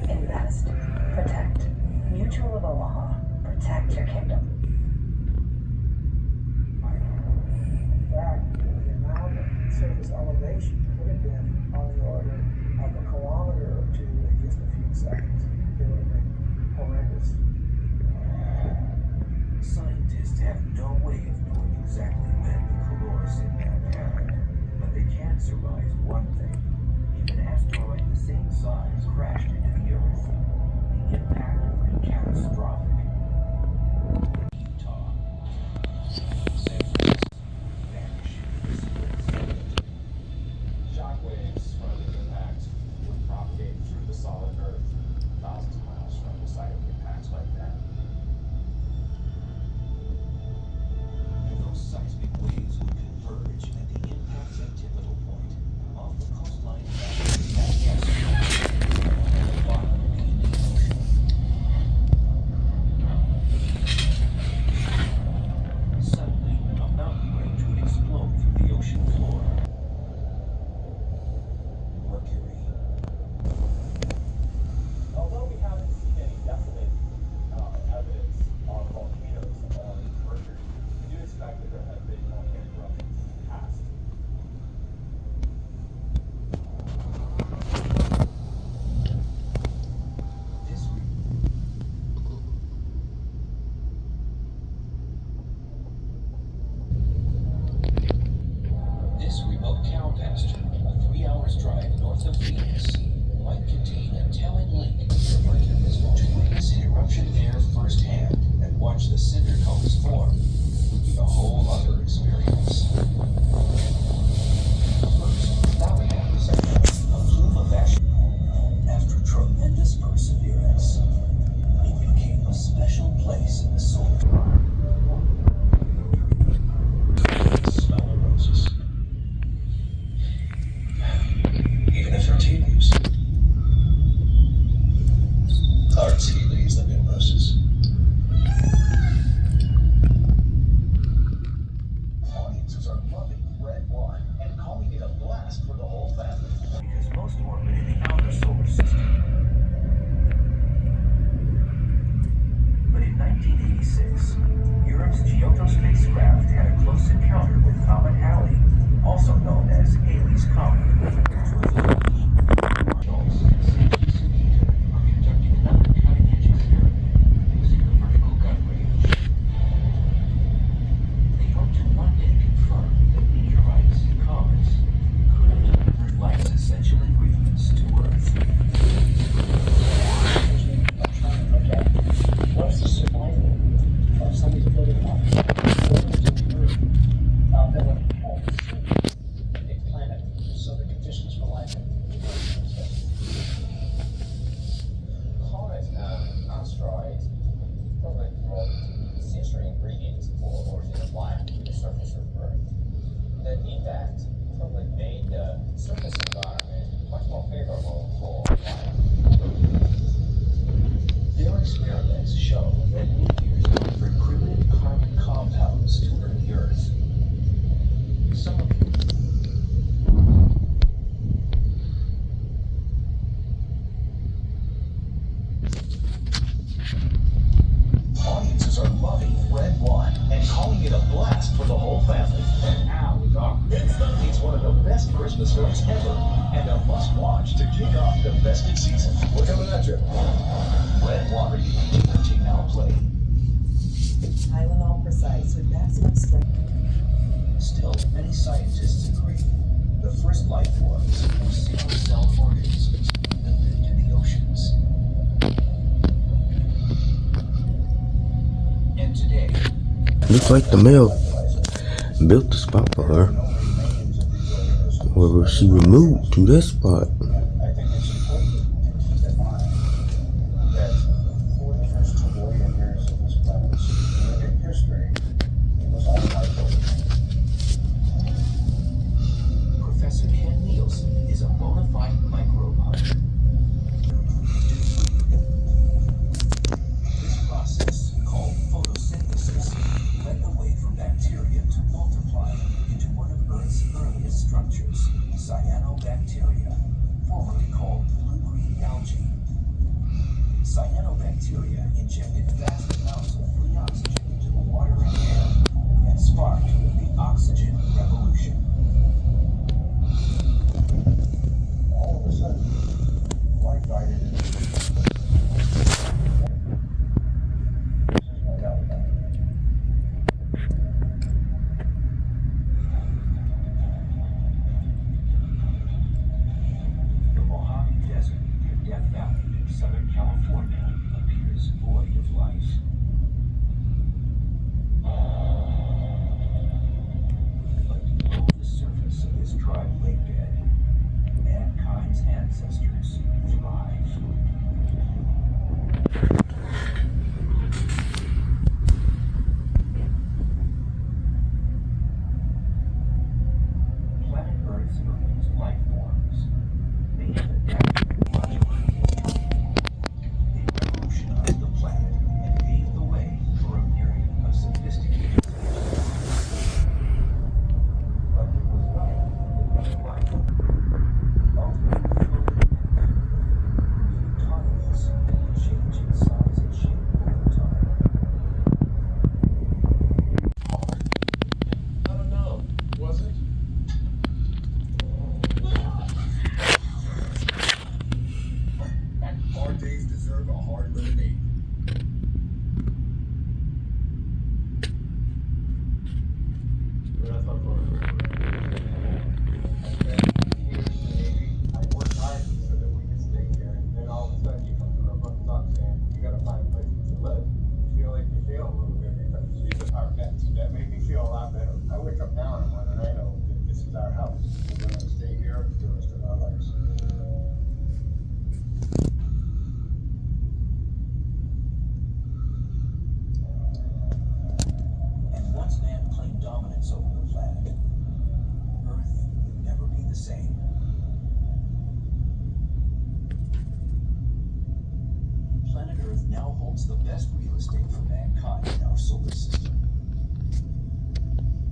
Invest. Protect. Mutual of Omaha. Protect your kingdom. In fact, the amount of surface elevation could have been on the order of a kilometer or two in just a few seconds. It would have been horrendous. Scientists have no way of knowing exactly when the caloric impact happened, but they can surmise one thing. If an asteroid the same size crashed into the Earth, the impact would be catastrophic. Utah. San Francisco. Vanish in a split second. Shockwaves from the impact would propagate through the solid Earth, thousands of miles from the site of impacts like that. Those seismic waves would converge at the impact's antipodal point off the coastline of Madagascar and the bottom of the Indian Ocean. Suddenly, a mountain range would explode through the ocean floor. Mercury. Although we haven't seen any definite evidence of volcanoes on Mercury, we do expect that there have been volcanic eruptions in the past. This remote cow pasture, a 3 hours drive north of Phoenix, might contain a telling link to volcanism. To witness an eruption there firsthand and watch the cinder cones form would be a whole other experience. First, that happens a plume of ash. After tremendous perseverance, it became a special place in the solar system. Smell the roses. Even if they're tea leaves. Our tea leaves live in roses. Audiences are loving red wine and calling it a blast for the whole family. Because most orbit in the outer solar system. But in 1986, Europe's Giotto spacecraft had a close encounter with Comet Halley, also known as Halley's Comet, which was a Marshall's and Safety Sunita are conducting another cutting-edge experiment using the vertical gun range. They hope to one day confirm that meteorites and comets could have delivered life's essential ingredients to Earth. I'm trying to look at what's the survival of some of these building blocks that would help a planet so the conditions for life can Comets and asteroids probably brought necessary ingredients for origin of life to the surface of Earth. The impact probably made the surface environment much more favorable for life. Their experiments show that meteors deliver primitive carbon compounds to the Earth. Some of Audiences are loving red wine and calling it a blast for the whole family. And now, Doc, it's one of the best Christmas films ever and a must-watch to kick off the festive season. We're coming at you. Red Water PG-13 now play. Tylenol Precise with maximum strength. Still, many scientists agree the first life forms were single-celled organisms that lived in the oceans. And today, Looks like the male built the spot for her. Or she removed to this spot. I think it's important to keep in mind that for the first 2 billion years of this planet's living history, it was all life over. Professor Ken Nielsen is a bona fide microbe hunter. This process, called photosynthesis, led the way for bacteria to multiply into one of Earth's earliest structures, cyanobacteria, formerly Cyanobacteria injected vast amounts of free oxygen into the water and air and sparked the oxygen revolution. All of a sudden, life died in it. There's no doubt about it. The Mojave Desert near Death Valley in Southern California appears void of life. But below the surface of this dry lake bed, mankind's ancestors thrive. Planet Earth's earliest life forms may have adapted logically. They revolutionized the planet and paved the way for a myriad of sophisticated species. But it was life that made life. Ultimately floated in creating colonies that would change in size and shape over time. I don't know. Was it? Hard days deserve a hard lemonade. That's not fun. I spent 2 years in the Navy. I worked hard so that we could stay here. And then all of a sudden you come to a bunch of dock saying, you gotta find a place to live. You feel like you fail a little bit because these are our vets. That made me feel a lot better. I wake up now in the morning and I know that this is our house. We're gonna stay here for the rest of our lives. And once man claimed dominance over the planet, Earth would never be the same. Planet Earth now holds the best real estate for mankind in our solar system.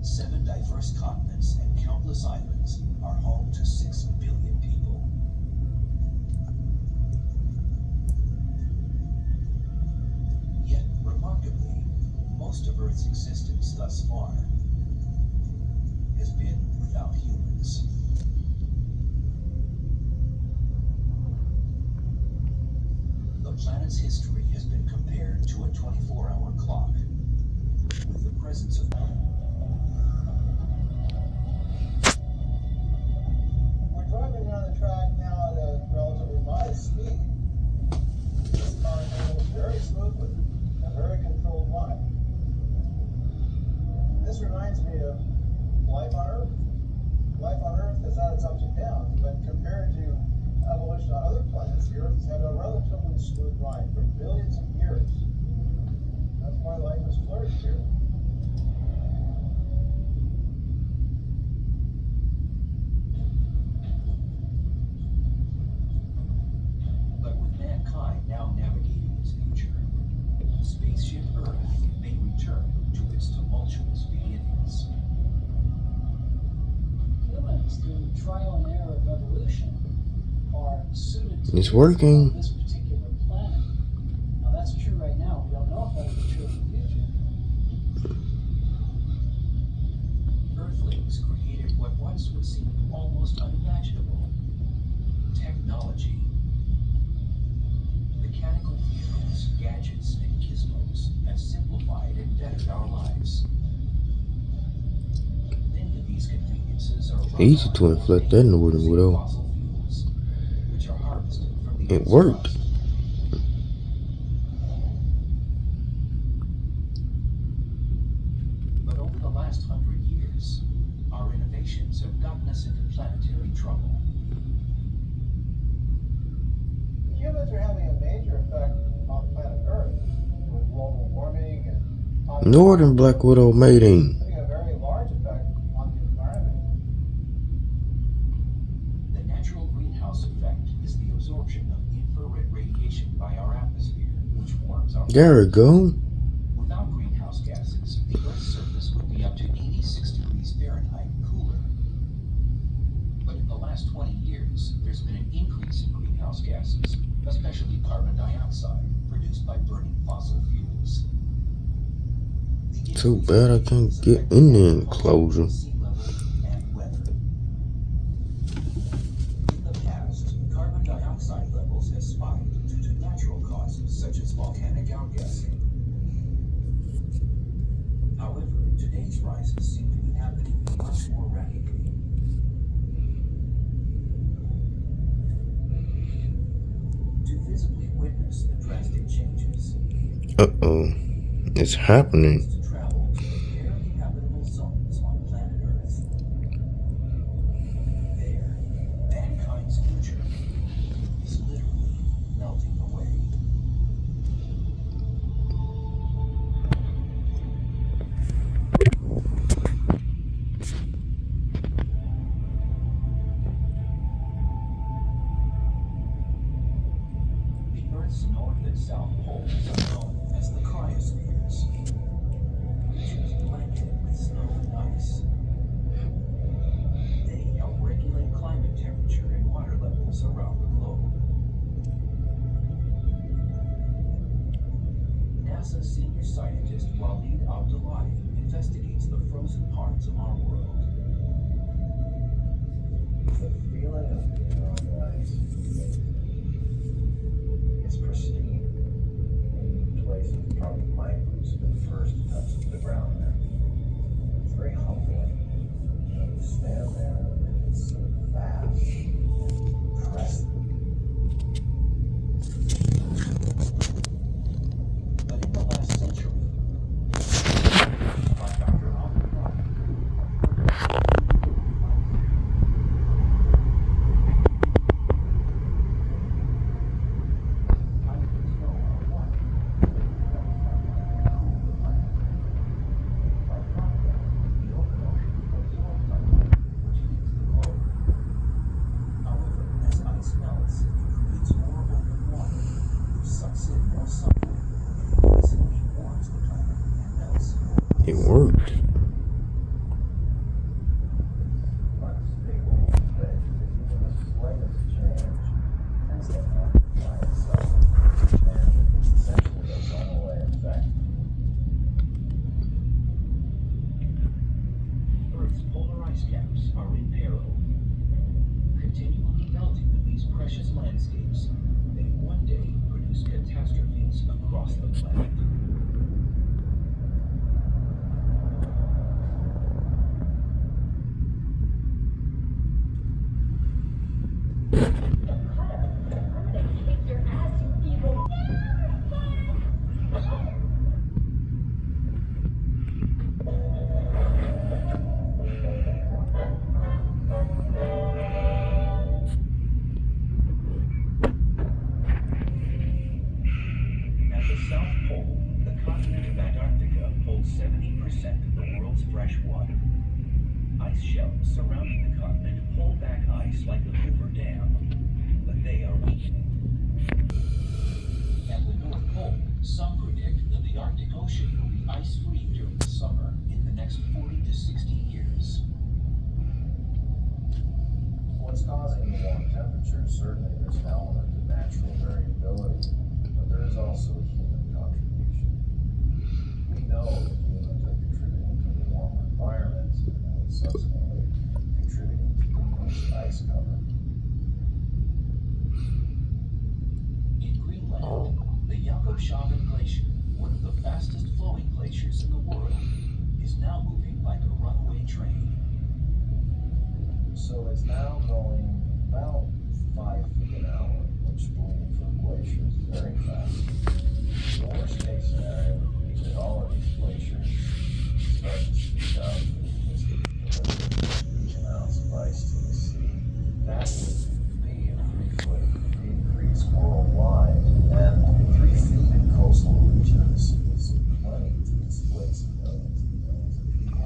7 diverse continents and countless islands are home to 6 billion people. Yet, remarkably, most of Earth's existence thus far has been without humans. The planet's history has been compared to a 24-hour clock, with the presence of We're driving around the track now at a relatively modest speed. This car handles very smoothly, a very controlled ride. This reminds me of life on Earth. Life on Earth has had its ups and downs, but compared to evolution on other planets, the Earth has had a relatively smooth ride for billions of years. That's why life has flourished here. But with mankind now navigating its future, spaceship Earth may return to its tumultuous beginnings. Humans, through trial and error of evolution, are suited to It's live working. on this particular planet. Now that's true right now. We don't know if that'll be true in the future. Earthlings created what once would seem almost unimaginable. Technology. Mechanical vehicles, gadgets, and gizmos have simplified and bettered our lives. Many of these conveniences are run Easy on to inflate that northern using widow. fossil fuels, which are harvested from the It Earth's worked. crust. But over the last 100 years, our innovations have gotten us into planetary trouble. Humans are having a major effect on planet Earth with global warming and population. Northern black widow mating. Having a very large effect on the environment. The natural greenhouse effect is the absorption of infrared radiation by our atmosphere, which warms our There we go. Without greenhouse gases, the Earth's surface would be up to 86 degrees Fahrenheit cooler. But in the last 20 years, there's been an increase in greenhouse gases, especially carbon dioxide. so bad I can't get in the enclosure. Sea level and weather. In the past, carbon dioxide levels have spiked due to natural causes such as volcanic outgassing. However, today's rises seem to be happening much more rapidly. To visibly witness the drastic changes, Uh-oh. It's happening. to travel to the barely habitable zones on planet Earth. There, mankind's future is literally melting away. The Earth's north and south poles are known as the cryospheres, regions blanketed with snow and ice. They help regulate climate temperature and water levels around the globe. NASA senior scientist Walid Abdullahi investigates the frozen parts of our world. The feeling of being on the ice is it's pristine. In places, probably my boots have been first to touch the ground there. It's very humbling. You know, you stand there and it's so vast and impressive. But in the last century, by Dr. Abdullahi, It worked. Unstable state. Even the slightest change tends to amplify itself. And it's essentially a runaway effect. Earth's polar ice caps are in peril. Continually melting of these precious landscapes may one day produce catastrophes across the planet. At the South Pole, the continent of Antarctica holds 70% of the world's fresh water. Ice shelves surrounding the continent hold back ice like a Hoover Dam, but they are weakening. At the North Pole, some predict that the Arctic Ocean will be ice-free during the summer in the next 40 to 60 years. What's causing the warm temperatures? Certainly there's an element of natural variability, but there is also a human contribution. We know that humans are contributing to the warmer environment and subsequently contributing to increased ice cover. In Greenland, the Jakobshavn Glacier, one of the fastest flowing glaciers in the world, is now moving like a runaway train. So it's now going about 5 feet an hour, which believe for glaciers is very fast. The worst case scenario would be that all of these glaciers start to speed up and just deliver huge amounts of ice to the sea. That would be a 3-foot increase worldwide, and 3 feet in coastal regions is plenty to displace millions and millions of people.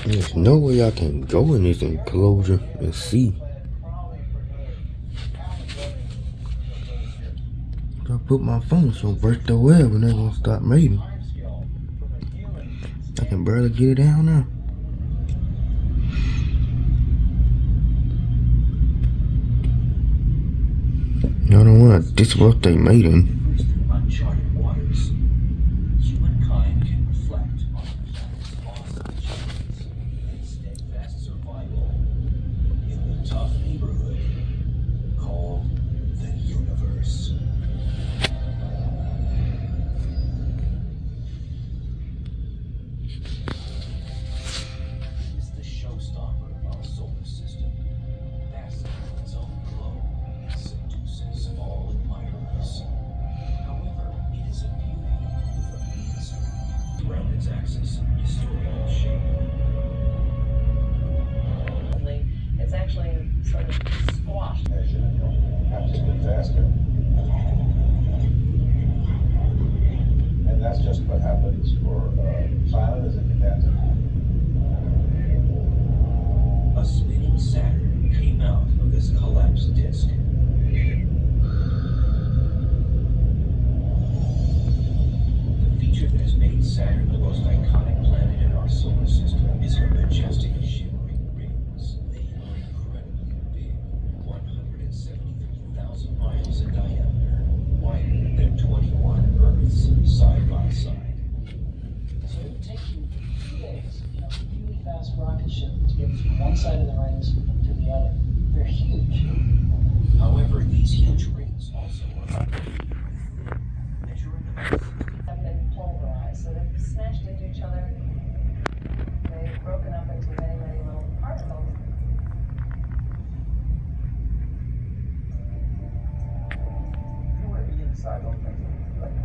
There's no way I can go in this enclosure and see. If I put my phone, it's gonna break the web and they're gonna stop mating. I can barely get it down now. I don't want to disrupt their mating. Uncharted waters. Humankind can reflect on the planet's awesome achievements and steadfast survival in the tough neighborhood called the universe. It is the showstopper of our solar system. Basking in its own glow, it seduces all admirers. However, it is a beauty with a mean streak around its axis, distorting its shape. It's actually sort of squashed. As you have to spin faster. And that's just what happens for a planet as it condenses. A spinning Saturn came out of this collapsed disk. The feature that has made Saturn the most iconic planet in our solar system is her majestic shimmering rings. They are incredibly big, 173,000 miles in diameter, wider than 21 Earths side by side. So it would take you 2 days in a really fast rocket ship to get from one side of the rings to the other. They're huge. However, these huge rings also are measuring about Have been pulverized, so they've smashed into each other. They've broken up into many, many little particles. If you were to be inside those things, like,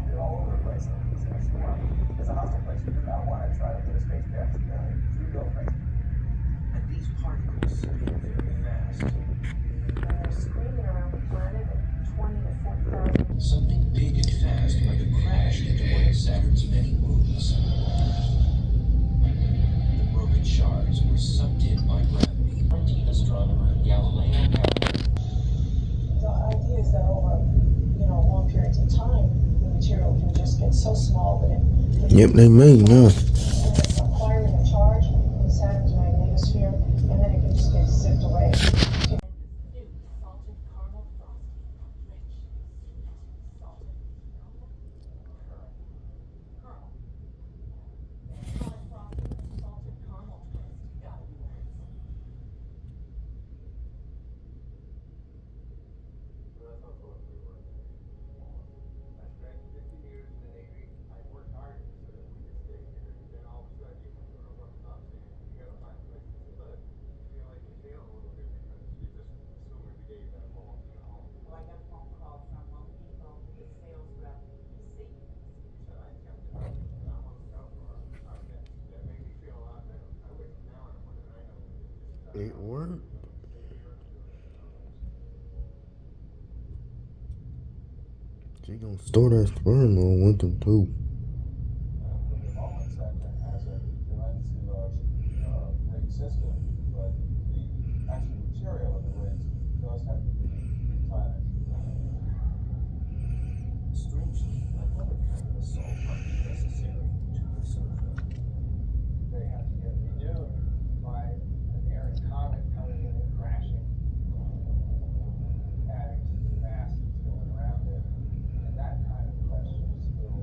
they're all over the place. It's a hostile place. You do not want to try to put a spacecraft through those things. and these particles spin very fast. They're screaming around the planet at 20 to 40,000. Something big and fast might have crashed into one of Saturn's many moons. The broken shards were sucked in by gravity. Argentine astronomer Galileo The idea is that over, long periods of time, the material can just get so small that it Yep, they made now. it's acquiring a charge in Saturn's magnetosphere, and then it can just get zipped away. New salted caramel frosting, rich, salted caramel caramel. Solid frosting, salted caramel twist. Gotta be nice. So that's how close we were. I spent 15 years in the Navy. I worked hard so that we could stay here. And then all of a sudden you come to a rough stop saying, you gotta find places to live. You feel like you're failing a little bit because you just assume every day you gotta go home to your home. Well, I got a phone call from Home Depot, the sales rep, PC. So I kept it up and I'm on the lookout for our next. That made me feel a lot better. I wake up now and I'm wondering, I know this It worked. She gonna store that sperm on winter too. The development sector has a tremendously large ring system, but the actual material of the rings does have to be replenished. Strangely, another kind of assault might be necessary to preserve them. They have to get renewed by an errant comet coming in and crashing, adding to the mass that's going around it. And that kind of question is still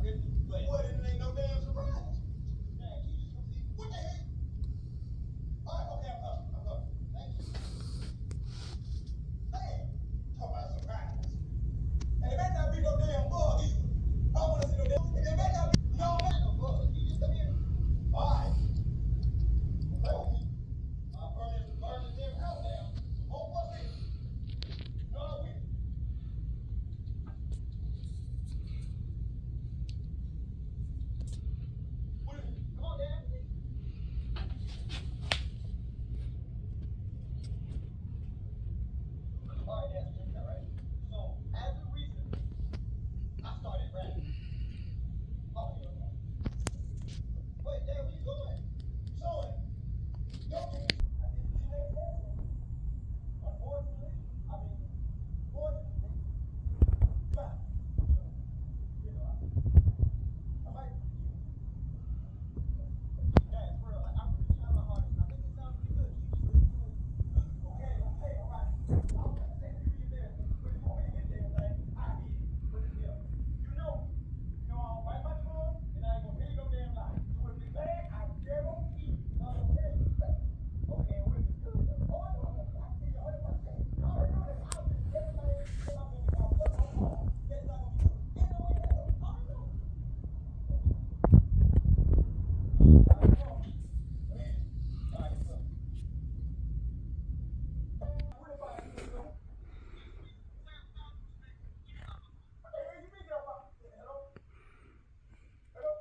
What? It ain't no damn surprise. What the heck? All right, okay, I'm up. Thank you. Hey, talk about a surprise. And it better not be no damn bug either. I don't want to see no damn. And it better not be no bug. You just come here. All right. Play with me. I'll burn this damn house down. Oh, what's this? No, I will. What is it? Come on, Dad. All right, Dad, check it out, right? So, as of recent, I started rapping. Oh, yeah, okay. Wait, Dad, where you going? Son, don't you? I didn't see that person. Unfortunately, fortunately, fine. You know, I might. Dad, for real, I'm really trying my hardest. I think it sounds pretty good. Okay, all right. I'll say if you get there, but if you want me to hit that thing, I hit it. But yeah, I don't bite my tongue, and I ain't gonna tell you no damn lie. So if it's bad, I guarantee I'm gonna tell you it's bad. Okay, and if it's good, oh, I know, I tell you 100%. I already know that. I'll do everything in my bank account, plus my car. That it's not gonna be good. Ain't no way in hell. I already know. All right, so. What if I do so? Hey, you been there, Papa? Hello? Hello?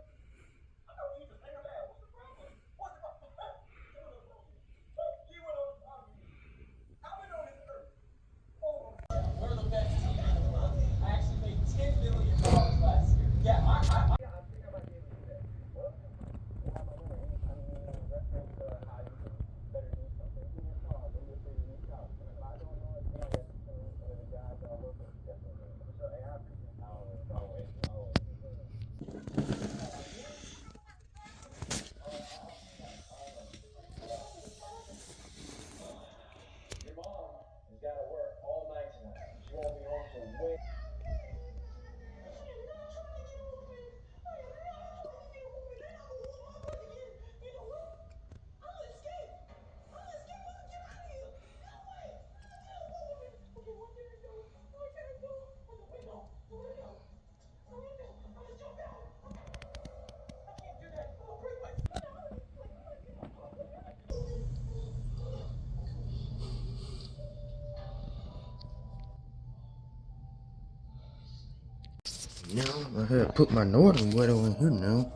I know you just hang around. What's the problem? What's the problem? Get one of those. Get one of those. I've been on this earth. Where are the best? I actually made $10 million last year. Yeah, I think I might be able to do that. Well, I have my money. I mean, reference how you can better do something. Give me a call. Don't be afraid to reach out. And if I don't know anything, I got some of the guys that I work with. Definitely. For sure. Hey, I appreciate it. Always. Your mom has got to work all night tonight. She won't be home till way. Now I had to put my northern weather in here now.